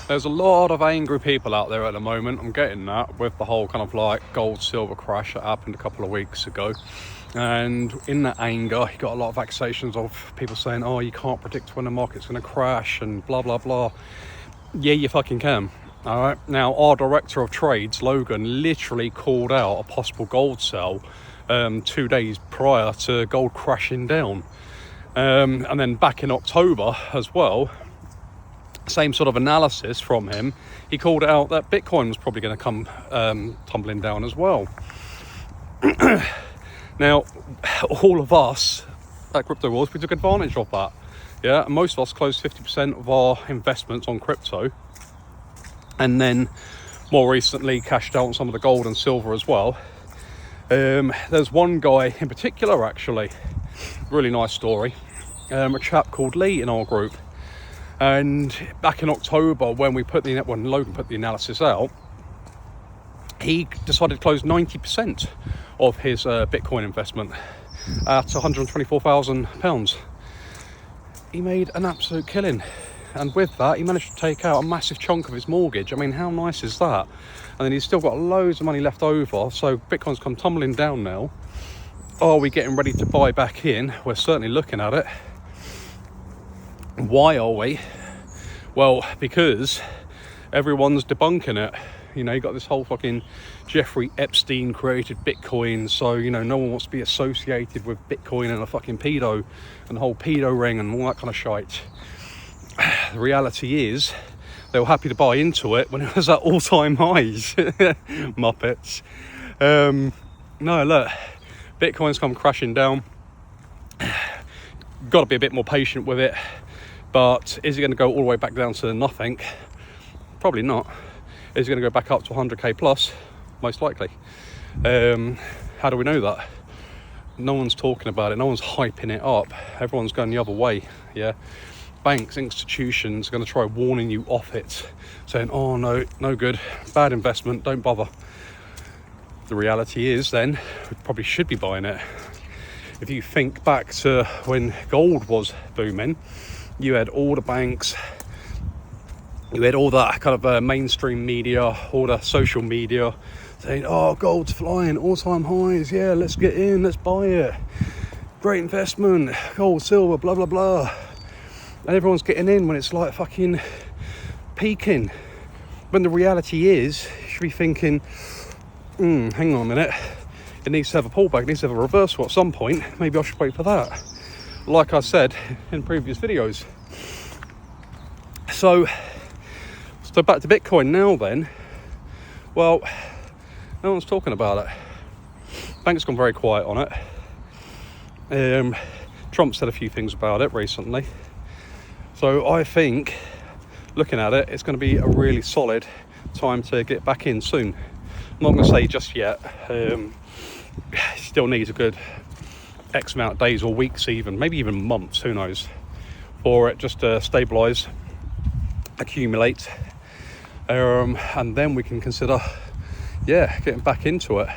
There's a lot of angry people out there at the moment. I'm getting that with the whole kind of like gold silver crash that happened a couple of weeks ago. And in that anger, you got a lot of accusations of people saying, oh, you can't predict when the market's going to crash and blah, blah, blah. Yeah, you fucking can. All right. Now, our director of trades, Logan, literally called out a possible gold sell 2 days prior to gold crashing down. And then back in October as well, same sort of analysis from him. He called out that Bitcoin was probably going to come tumbling down as well. Now, all of us at Crypto Wars, we took advantage of that. Yeah, and most of us closed 50% of our investments on crypto, and then more recently cashed out on some of the gold and silver as well. There's one guy in particular, actually, really nice story. A chap called Lee in our group. And back in October, when Logan put the analysis out, he decided to close 90% of his Bitcoin investment at £124,000. He made an absolute killing, and with that, he managed to take out a massive chunk of his mortgage. I mean, how nice is that? And then he's still got loads of money left over. So Bitcoin's come tumbling down now. Are we getting ready to buy back in? We're certainly looking at it. Why are we? Well, because everyone's debunking it. You know, you got this whole fucking Jeffrey Epstein created Bitcoin, so, you know, no one wants to be associated with Bitcoin and a fucking pedo and the whole pedo ring and all that kind of shite. The reality is, they were happy to buy into it when it was at all-time highs. Muppets. No, look, Bitcoin's come crashing down. Got to be a bit more patient with it. But is it going to go all the way back down to nothing? Probably not. Is it going to go back up to 100k plus? Most likely. How do we know that? No one's talking about it. No one's hyping it up. Everyone's going the other way. Yeah. Banks, institutions are going to try warning you off it, saying, oh no, no good, bad investment, don't bother. The reality is then, we probably should be buying it. If you think back to when gold was booming, you had all the banks, you had all that kind of mainstream media, all the social media saying, oh, gold's flying, all-time highs, yeah, let's get in, let's buy it. Great investment, gold, silver, blah, blah, blah. And everyone's getting in when it's like fucking peaking. When the reality is, you should be thinking, hang on a minute, it needs to have a pullback, it needs to have a reversal at some point, maybe I should wait for that. Like I said in previous videos. So back to Bitcoin now then. Well, no one's talking about it. Bank's gone very quiet on it. Trump said a few things about it recently. So I think, looking at it, it's going to be a really solid time to get back in soon. I'm not going to say just yet. Still needs a good X amount of days or weeks even, maybe even months, who knows, for it just to stabilise, accumulate, and then we can consider, getting back into it.